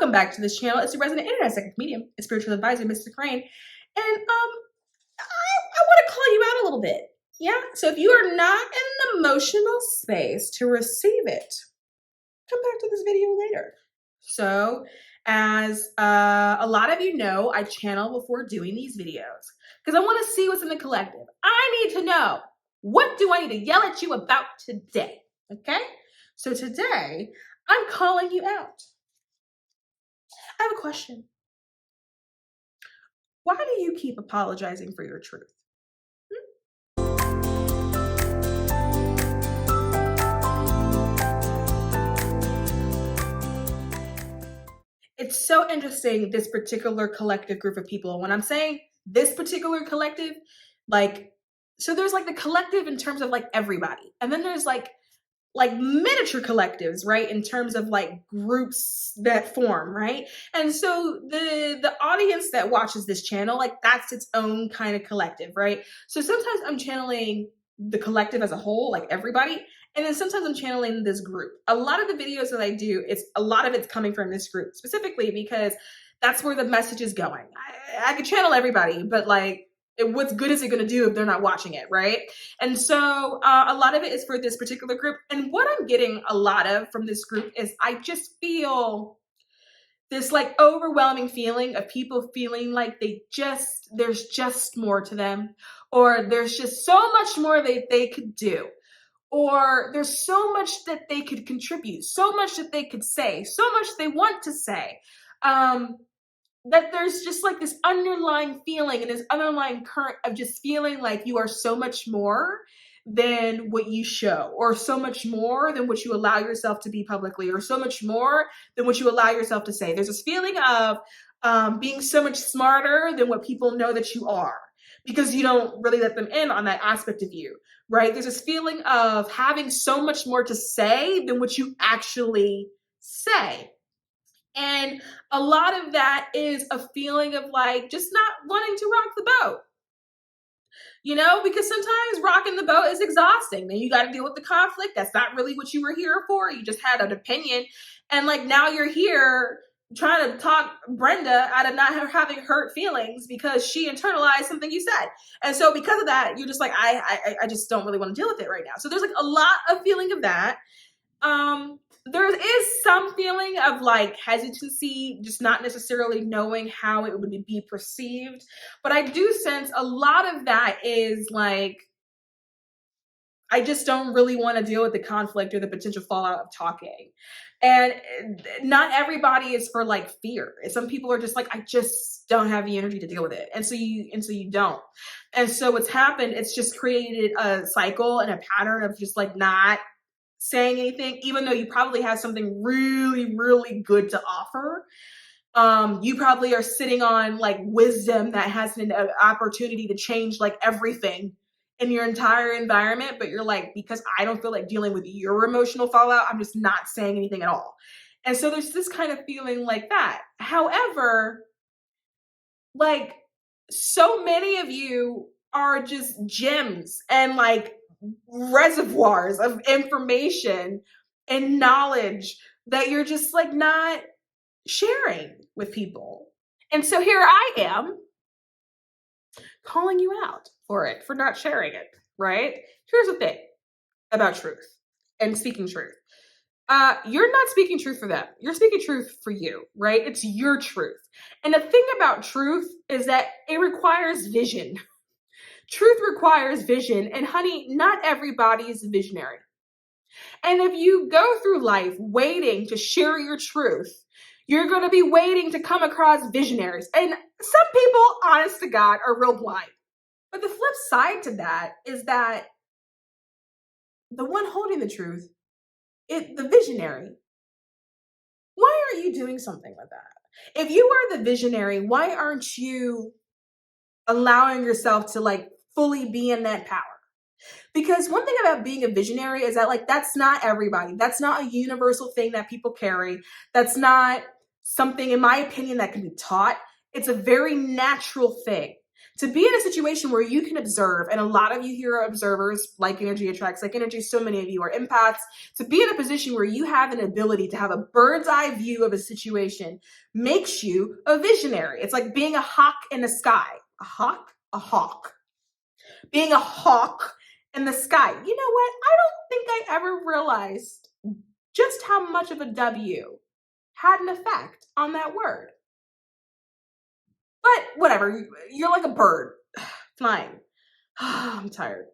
welcome back to this channel. It's your resident internet psychic medium, a spiritual advisor, Mystic Rain. And I want to call you out a little bit. Yeah. So if you are not in an emotional space to receive it, come back to this video later. So as a lot of you know, I channel before doing these videos because I want to see what's in the collective. I need to know, what do I need to yell at you about today? Okay. So today I'm calling you out. I have a question. Why do you keep apologizing for your truth? It's so interesting, this particular collective group of people. When I'm saying this particular collective, so there's like the collective in terms of like everybody. And then there's like miniature collectives, right? In terms of like groups that form, right? And so the audience that watches this channel, like that's its own kind of collective, right? So sometimes I'm channeling the collective as a whole, like everybody. And then sometimes I'm channeling this group. A lot of the videos that I do, a lot of it's coming from this group specifically because that's where the message is going. I could channel everybody, but like, what's good is it going to do if they're not watching it, right? And so a lot of it is for this particular group. And what I'm getting a lot of from this group is I just feel this like overwhelming feeling of people feeling like there's just more to them, or there's just so much more that they could do, or there's so much that they could contribute, so much that they could say, so much they want to say. That there's just like this underlying feeling and this underlying current of just feeling like you are so much more than what you show, or so much more than what you allow yourself to be publicly, or so much more than what you allow yourself to say. There's this feeling of being so much smarter than what people know that you are, because you don't really let them in on that aspect of you, right? There's this feeling of having so much more to say than what you actually say. And a lot of that is a feeling of like just not wanting to rock the boat, because sometimes rocking the boat is exhausting. Then you got to deal with the conflict. That's not really what you were here for. You just had an opinion. And like now you're here trying to talk Brenda out of not having hurt feelings because she internalized something you said. And so because of that, you're just like, I just don't really want to deal with it right now. So there's like a lot of feeling of that. There is some feeling of like hesitancy, just not necessarily knowing how it would be perceived. But I do sense a lot of that is like, I just don't really want to deal with the conflict or the potential fallout of talking. And not everybody is for like fear. Some people are just like, I just don't have the energy to deal with it. And so you don't. And so what's happened, it's just created a cycle and a pattern of just like not saying anything, even though you probably have something really, really good to offer. You probably are sitting on like wisdom that has an opportunity to change like everything in your entire environment, but you're like, because I don't feel like dealing with your emotional fallout, I'm just not saying anything at all. And so there's this kind of feeling like that. However, like so many of you are just gems and like reservoirs of information and knowledge that you're just like not sharing with people. And so here I am calling you out for not sharing it, right? Here's the thing about truth and speaking truth. You're not speaking truth for them. You're speaking truth for you, right? It's your truth. And the thing about truth is that it requires vision. Truth requires vision, and honey, not everybody is a visionary. And if you go through life waiting to share your truth, you're going to be waiting to come across visionaries. And some people, honest to God, are real blind. But the flip side to that is that the one holding the truth, the visionary, why aren't you doing something with that? If you are the visionary, why aren't you allowing yourself to like fully be in that power? Because one thing about being a visionary is that like, that's not everybody. That's not a universal thing that people carry. That's not something, in my opinion, that can be taught. It's a very natural thing. To be in a situation where you can observe, and a lot of you here are observers, like energy attracts like energy, so many of you are empaths. To be in a position where you have an ability to have a bird's eye view of a situation makes you a visionary. It's like being a hawk in the sky. A hawk? A hawk. Being a hawk in the sky. You know what? I don't think I ever realized just how much of a W had an effect on that word. But whatever, you're like a bird flying. I'm tired.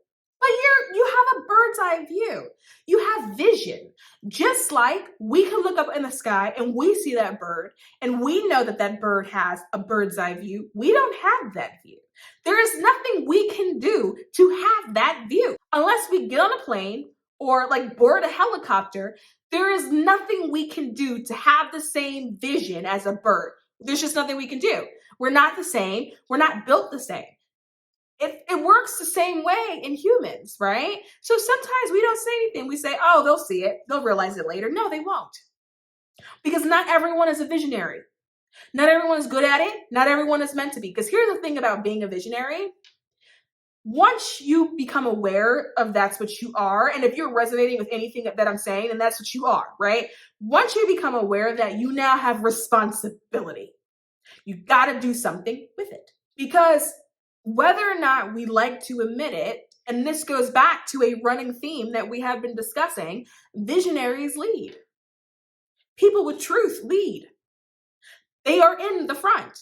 But you have a bird's eye view. You have vision. Just like we can look up in the sky and we see that bird and we know that that bird has a bird's eye view. We don't have that view. There is nothing we can do to have that view. Unless we get on a plane or like board a helicopter, there is nothing we can do to have the same vision as a bird. There's just nothing we can do. We're not the same. We're not built the same. It works the same way in humans, right? So sometimes we don't say anything. We say, oh, they'll see it. They'll realize it later. No, they won't. Because not everyone is a visionary. Not everyone is good at it. Not everyone is meant to be. Because here's the thing about being a visionary. Once you become aware of that's what you are, and if you're resonating with anything that I'm saying, then that's what you are, right? Once you become aware of that, you now have responsibility. You got to do something with it. Because whether or not we like to admit it, and this goes back to a running theme that we have been discussing, visionaries lead. People with truth lead. They are in the front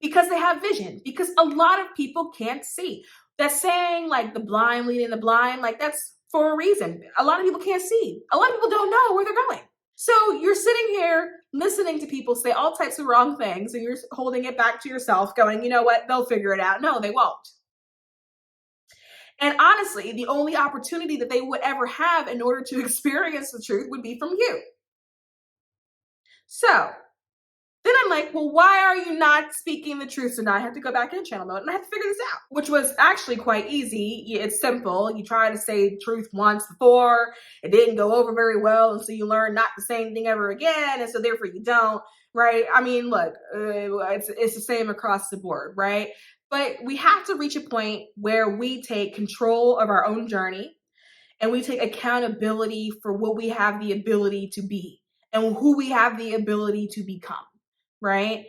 because they have vision, because a lot of people can't see. That saying, like the blind leading the blind, like that's for a reason. A lot of people can't see. A lot of people don't know where they're going. So you're sitting here listening to people say all types of wrong things and you're holding it back to yourself going, you know what, they'll figure it out. No, they won't. And honestly, the only opportunity that they would ever have in order to experience the truth would be from you. So then I'm like, well, why are you not speaking the truth? So now I have to go back in channel mode and I have to figure this out, which was actually quite easy. It's simple. You try to say truth once before, it didn't go over very well. And so you learn not to say anything ever again. And so therefore you don't, right? I mean, look, it's the same across the board, right? But we have to reach a point where we take control of our own journey and we take accountability for what we have the ability to be and who we have the ability to become. Right?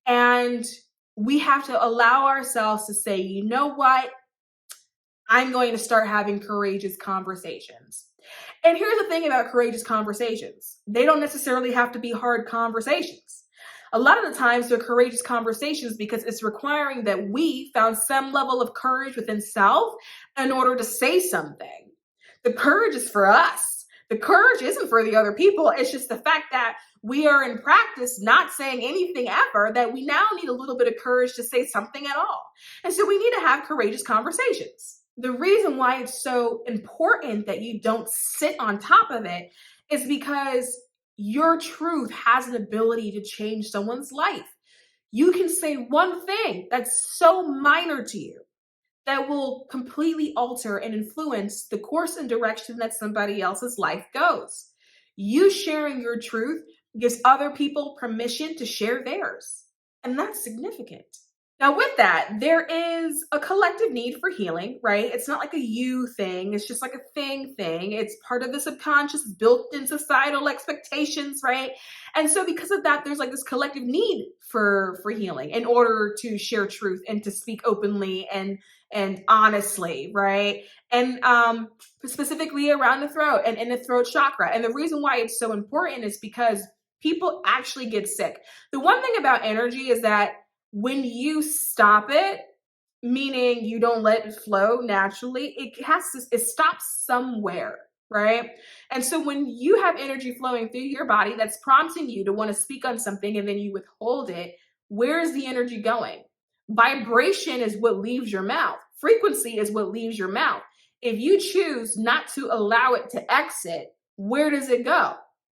And we have to allow ourselves to say, you know what? I'm going to start having courageous conversations. And here's the thing about courageous conversations. They don't necessarily have to be hard conversations. A lot of the times they're courageous conversations because it's requiring that we found some level of courage within self in order to say something. The courage is for us. The courage isn't for the other people. It's just the fact that we are in practice not saying anything ever, that we now need a little bit of courage to say something at all. And so we need to have courageous conversations. The reason why it's so important that you don't sit on top of it is because your truth has an ability to change someone's life. You can say one thing that's so minor to you that will completely alter and influence the course and direction that somebody else's life goes. You sharing your truth gives other people permission to share theirs. And that's significant. Now, with that, there is a collective need for healing, right? It's not like a you thing. It's just like a thing. It's part of the subconscious, built in societal expectations, right? And so because of that, there's like this collective need for healing in order to share truth and to speak openly and honestly, right? And specifically around the throat and in the throat chakra. And the reason why it's so important is because people actually get sick. The one thing about energy is that when you stop it, meaning you don't let it flow naturally, it stops somewhere, right? And so when you have energy flowing through your body that's prompting you to want to speak on something and then you withhold it, where is the energy going? Vibration is what leaves your mouth. Frequency is what leaves your mouth. If you choose not to allow it to exit, where does it go?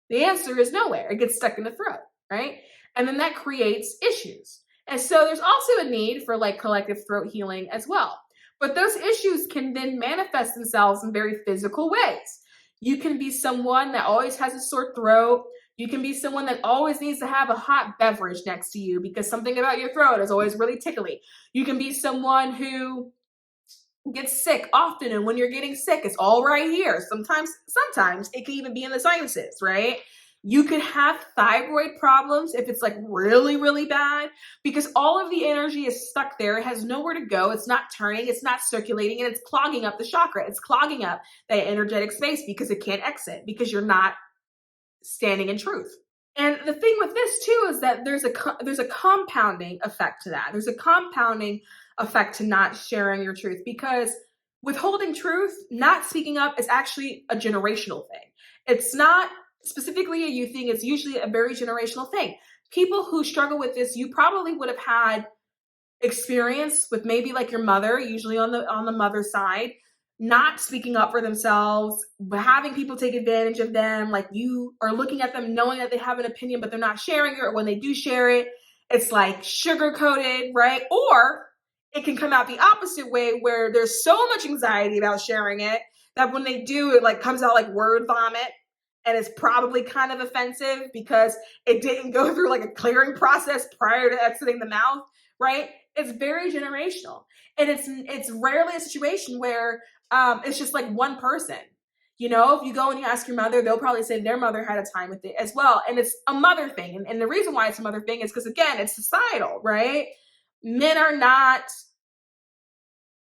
The answer is nowhere. It gets stuck in the throat, right? And then that creates issues. And so there's also a need for like collective throat healing as well. But those issues can then manifest themselves in very physical ways. You can be someone that always has a sore throat. You can be someone that always needs to have a hot beverage next to you because something about your throat is always really tickly. You can be someone who gets sick often, and when you're getting sick, it's all right here. Sometimes it can even be in the sinuses, right? You could have thyroid problems if it's like really, really bad, because all of the energy is stuck there. It has nowhere to go. It's not turning, it's not circulating, and it's clogging up the chakra. It's clogging up that energetic space because it can't exit, because you're not standing in truth. And the thing with this too is that there's a compounding effect to that. There's a compounding effect to not sharing your truth, because withholding truth, not speaking up, is actually a generational thing. It's not specifically a you thing. It's usually a very generational thing. People who struggle with this, you probably would have had experience with maybe like your mother, usually on the mother side, not speaking up for themselves, but having people take advantage of them. Like, you are looking at them knowing that they have an opinion, but they're not sharing it. Or when they do share it, it's like sugar coated, right? Or it can come out the opposite way, where there's so much anxiety about sharing it that when they do, it like comes out like word vomit. And it's probably kind of offensive because it didn't go through like a clearing process prior to exiting the mouth, right? It's very generational. And it's rarely a situation where it's just like one person. You know, if you go and you ask your mother, they'll probably say their mother had a time with it as well. And it's a mother thing. And the reason why it's a mother thing is because, again, it's societal, right? Men are not,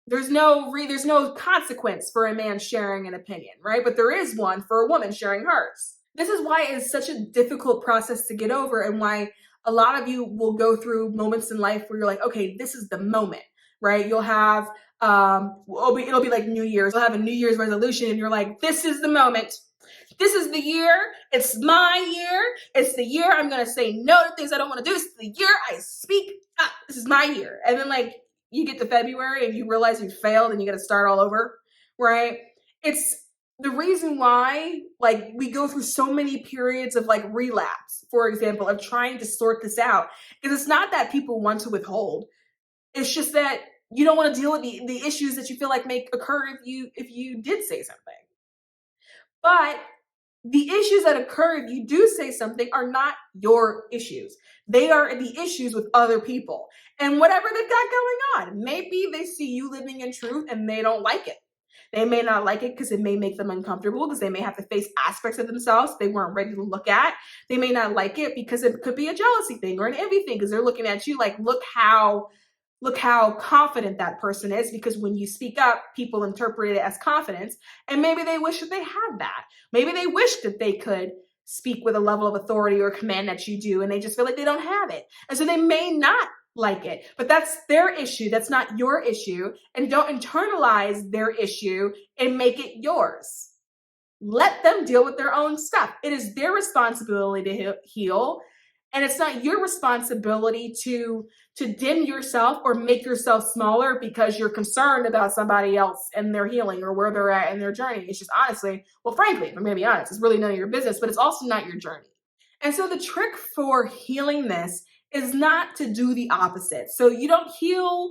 there's no consequence for a man sharing an opinion, right? But there is one for a woman sharing hers. This is why it's such a difficult process to get over, and why a lot of you will go through moments in life where you're like, okay, this is the moment, right? You'll have, it'll be like New Year's. You'll have a New Year's resolution and you're like, this is the moment. This is the year. It's my year. It's the year I'm going to say no to things I don't want to do. It's the year I speak up. This is my year. And then like you get to February and you realize you failed and you got to start all over, right? It's the reason why like we go through so many periods of like relapse, for example, of trying to sort this out. Because it's not that people want to withhold. It's just that you don't want to deal with the issues that you feel like may occur if you did say something. But the issues that occur if you do say something are not your issues. They are the issues with other people. And whatever they've got going on, maybe they see you living in truth and they don't like it. They may not like it because it may make them uncomfortable, because they may have to face aspects of themselves they weren't ready to look at. They may not like it because it could be a jealousy thing or an envy thing, because they're looking at you like, look how confident that person is, because when you speak up, people interpret it as confidence. And maybe they wish that they had that. Maybe they wish that they could speak with a level of authority or command that you do, and they just feel like they don't have it. And so they may not like it, but that's their issue. That's not your issue. And don't internalize their issue and make it yours. Let them deal with their own stuff. It is their responsibility to heal. And it's not your responsibility to dim yourself or make yourself smaller because you're concerned about somebody else and their healing or where they're at in their journey. It's just honestly, well, frankly, if I'm going to be honest, it's really none of your business, but it's also not your journey. And so the trick for healing this is not to do the opposite. So you don't heal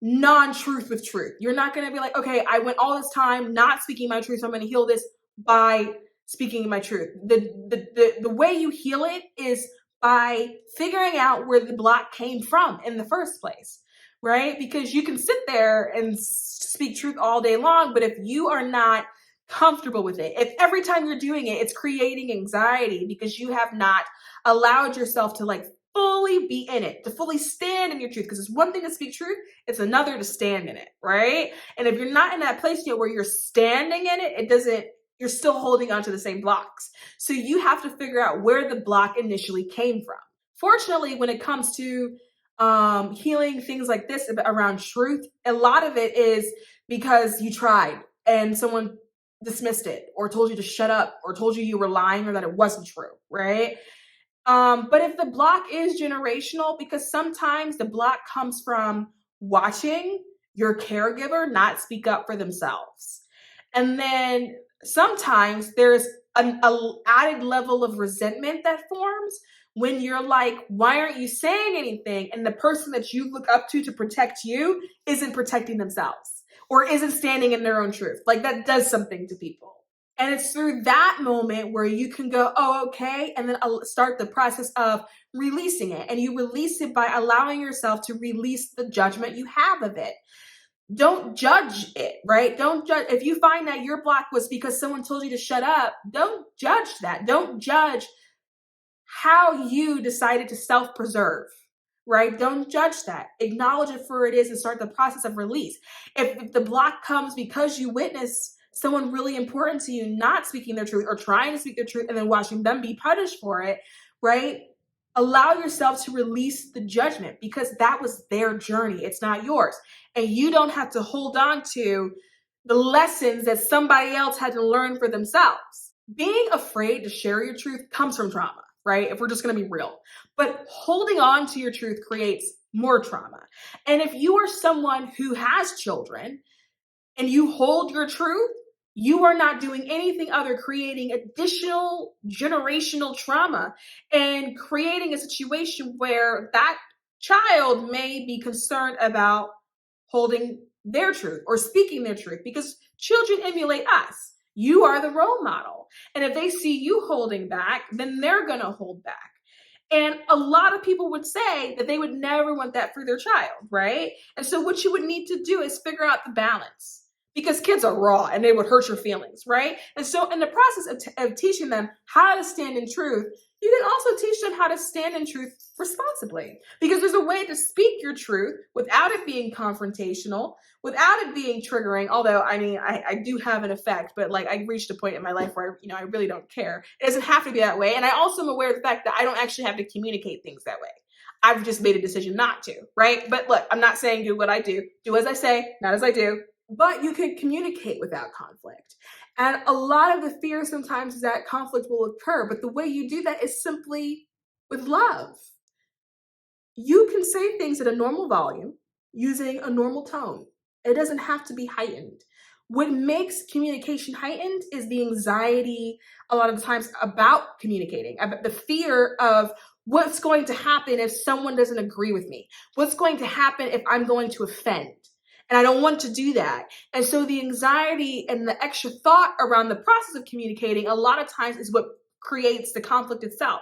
non-truth with truth. You're not going to be like, okay, I went all this time not speaking my truth, so I'm going to heal this by speaking my truth. The way you heal it is by figuring out where the block came from in the first place, right? Because you can sit there and speak truth all day long, but if you are not comfortable with it, if every time you're doing it, it's creating anxiety because you have not allowed yourself to like fully be in it, to fully stand in your truth, because it's one thing to speak truth, it's another to stand in it, right? And if you're not in that place yet where you're standing in it, you're still holding on to the same blocks. So you have to figure out where the block initially came from. Fortunately, when it comes to healing things like this around truth, a lot of it is because you tried and someone dismissed it or told you to shut up or told you were lying or that it wasn't true, right? But if the block is generational, because sometimes the block comes from watching your caregiver not speak up for themselves. And then sometimes there's an added level of resentment that forms when you're like, why aren't you saying anything? And the person that you look up to protect you isn't protecting themselves or isn't standing in their own truth. Like that does something to people. And it's through that moment where you can go, oh, okay, and then start the process of releasing it. And you release it by allowing yourself to release the judgment you have of it. Don't judge it, right? Don't judge. If you find that your block was because someone told you to shut up, don't judge that. Don't judge how you decided to self-preserve, right? Don't judge that. Acknowledge it for it is and start the process of release. If the block comes because you witness someone really important to you not speaking their truth or trying to speak their truth and then watching them be punished for it, right? Allow yourself to release the judgment because that was their journey. It's not yours. And you don't have to hold on to the lessons that somebody else had to learn for themselves. Being afraid to share your truth comes from trauma, right? If we're just going to be real. But holding on to your truth creates more trauma. And if you are someone who has children and you hold your truth, you are not doing anything other creating additional generational trauma and creating a situation where that child may be concerned about holding their truth or speaking their truth because children emulate us. You are the role model. And if they see you holding back, then they're going to hold back. And a lot of people would say that they would never want that for their child, right? And so what you would need to do is figure out the balance because kids are raw and they would hurt your feelings, right? And so in the process of teaching them how to stand in truth, you can also teach them how to stand in truth responsibly because there's a way to speak your truth without it being confrontational, without it being triggering. Although, I mean, I do have an effect, but like I reached a point in my life where, I really don't care. It doesn't have to be that way. And I also am aware of the fact that I don't actually have to communicate things that way. I've just made a decision not to, right? But look, I'm not saying do what I do. Do as I say, not as I do. But you can communicate without conflict. And a lot of the fear sometimes is that conflict will occur. But the way you do that is simply with love. You can say things at a normal volume using a normal tone. It doesn't have to be heightened. What makes communication heightened is the anxiety a lot of the times about communicating, about the fear of what's going to happen if someone doesn't agree with me, what's going to happen if I'm going to offend. And I don't want to do that. And so the anxiety and the extra thought around the process of communicating a lot of times is what creates the conflict itself.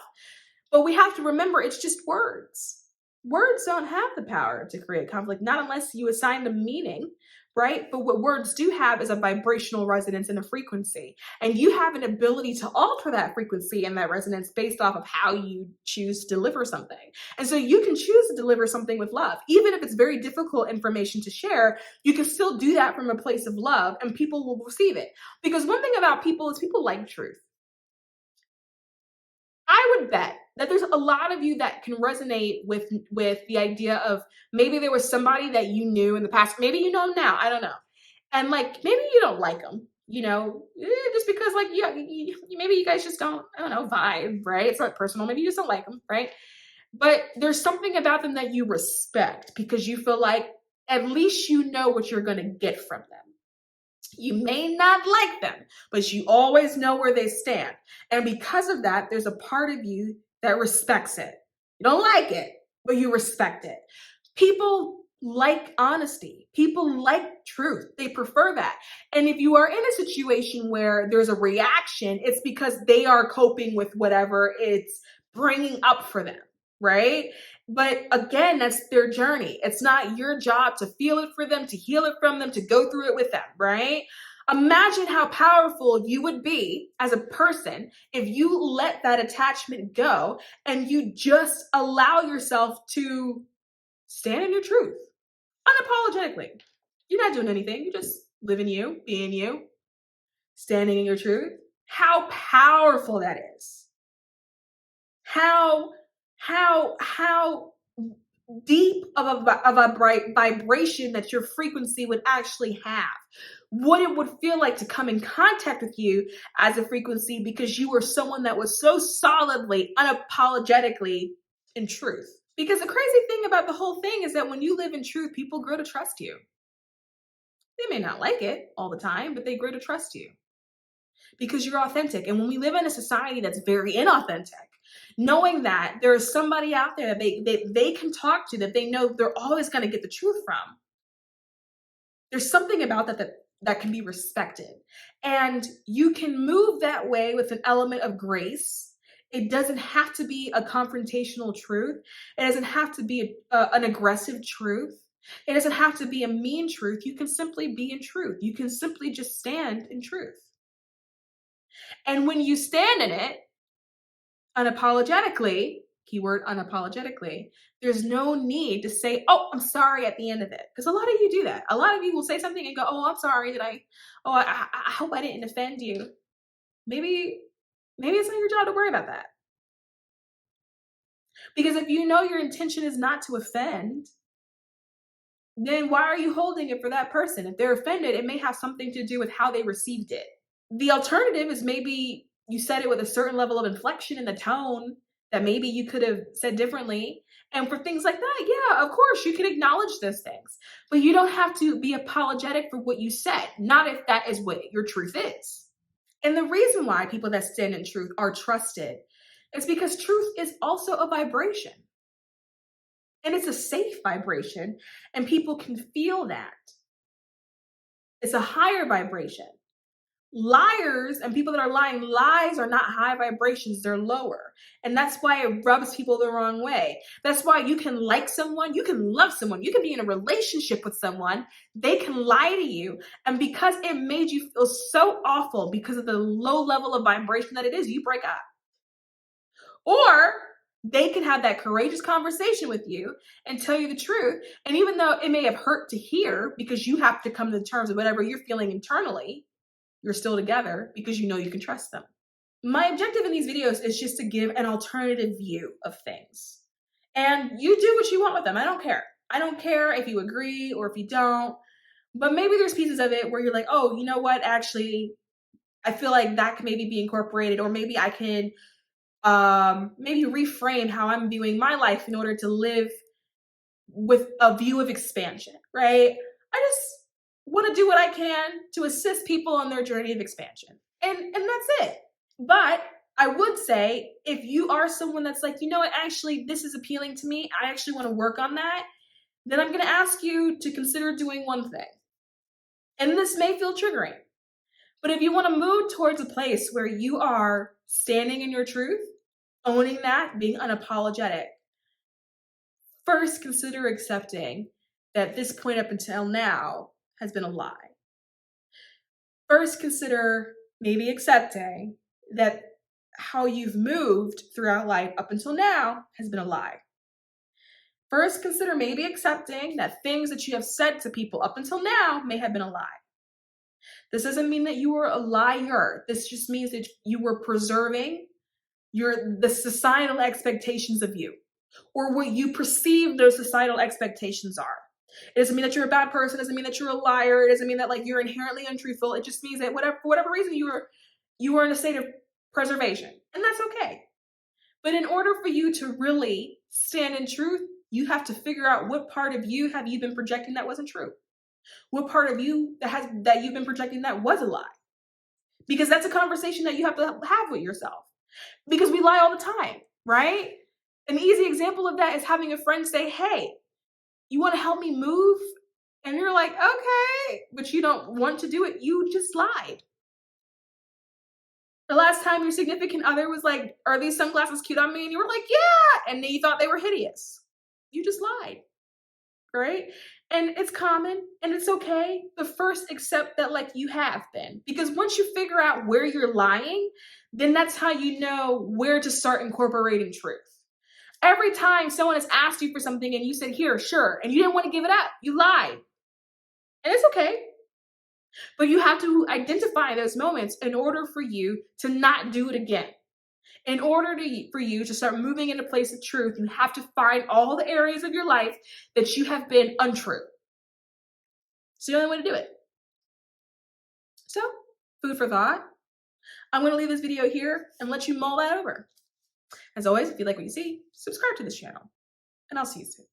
But we have to remember it's just words. Words don't have the power to create conflict, not unless you assign them meaning, right? But what words do have is a vibrational resonance and a frequency. And you have an ability to alter that frequency and that resonance based off of how you choose to deliver something. And so you can choose to deliver something with love. Even if it's very difficult information to share, you can still do that from a place of love and people will receive it. Because one thing about people is people like truth. I would bet that there's a lot of you that can resonate with the idea of maybe there was somebody that you knew in the past, maybe you know them now, I don't know. And like maybe you don't like them, just because like maybe you guys just don't, I don't know, vibe, right? It's not personal, maybe you just don't like them, right? But there's something about them that you respect because you feel like at least you know what you're going to get from them. You may not like them, but you always know where they stand. And because of that, there's a part of you that respects it. You don't like it, but you respect it. People like honesty. People like truth. They prefer that. And if you are in a situation where there's a reaction, it's because they are coping with whatever it's bringing up for them, right? But again, that's their journey. It's not your job to feel it for them, to heal it from them, to go through it with them, right? Imagine how powerful you would be as a person if you let that attachment go and you just allow yourself to stand in your truth unapologetically. You're not doing anything. You're just living you, being you, standing in your truth. How powerful that is. How deep of a vibration that your frequency would actually have. What it would feel like to come in contact with you as a frequency because you were someone that was so solidly, unapologetically in truth. Because the crazy thing about the whole thing is that when you live in truth, people grow to trust you. They may not like it all the time, but they grow to trust you because you're authentic. And when we live in a society that's very inauthentic, knowing that there is somebody out there that they can talk to, that they know they're always going to get the truth from, there's something about that that can be respected. And you can move that way with an element of grace. It doesn't have to be a confrontational truth. It doesn't have to be an aggressive truth. It doesn't have to be a mean truth. You can simply be in truth. You can simply just stand in truth. And when you stand in it unapologetically, keyword unapologetically, there's no need to say, oh, I'm sorry at the end of it. Because a lot of you do that. A lot of you will say something and go, oh, I'm sorry. I hope I didn't offend you. Maybe it's not your job to worry about that. Because if you know your intention is not to offend, then why are you holding it for that person? If they're offended, it may have something to do with how they received it. The alternative is maybe you said it with a certain level of inflection in the tone that maybe you could have said differently. And for things like that, yeah, of course, you can acknowledge those things. But you don't have to be apologetic for what you said, not if that is what your truth is. And the reason why people that stand in truth are trusted is because truth is also a vibration. And it's a safe vibration, and people can feel that. It's a higher vibration. Liars and people that are lying lies are not high vibrations, they're lower. And that's why it rubs people the wrong way. That's why you can like someone, you can love someone, you can be in a relationship with someone, they can lie to you. And because it made you feel so awful because of the low level of vibration that it is, you break up. Or they can have that courageous conversation with you and tell you the truth. And even though it may have hurt to hear because you have to come to terms with whatever you're feeling internally, you're still together because you know you can trust them. My objective in these videos is just to give an alternative view of things. And you do what you want with them. I don't care. I don't care if you agree or if you don't. But maybe there's pieces of it where you're like, oh, you know what? Actually, I feel like that can maybe be incorporated, or maybe I can maybe reframe how I'm viewing my life in order to live with a view of expansion, right? I just want to do what I can to assist people on their journey of expansion. And that's it. But I would say if you are someone that's like, you know what, actually, this is appealing to me, I actually want to work on that, then I'm going to ask you to consider doing one thing. And this may feel triggering, but if you want to move towards a place where you are standing in your truth, owning that, being unapologetic, first consider accepting that this point up until now has been a lie. First consider maybe accepting that how you've moved throughout life up until now has been a lie. First consider maybe accepting that things that you have said to people up until now may have been a lie. This doesn't mean that you were a liar. This just means that you were preserving the societal expectations of you, or what you perceive those societal expectations are. It doesn't mean that you're a bad person. It doesn't mean that you're a liar. It doesn't mean that like you're inherently untruthful. It just means that for whatever reason you were in a state of preservation, and that's okay. But in order for you to really stand in truth, you have to figure out what part of you have you been projecting that wasn't true. What part of you that you've been projecting that was a lie? Because that's a conversation that you have to have with yourself. Because we lie all the time, right? An easy example of that is having a friend say, hey, you want to help me move? And you're like, okay, but you don't want to do it. You just lied. The last time your significant other was like, are these sunglasses cute on me? And you were like, yeah. And then you thought they were hideous. You just lied, right? And it's common and it's okay. But first accept that like you have been. Because once you figure out where you're lying, then that's how you know where to start incorporating truth. Every time someone has asked you for something and you said, here, sure, and you didn't want to give it up, you lied. And it's okay. But you have to identify those moments in order for you to not do it again. In order for you to start moving in a place of truth, you have to find all the areas of your life that you have been untrue. It's the only way to do it. So, food for thought. I'm going to leave this video here and let you mull that over. As always, if you like what you see, subscribe to this channel, and I'll see you soon.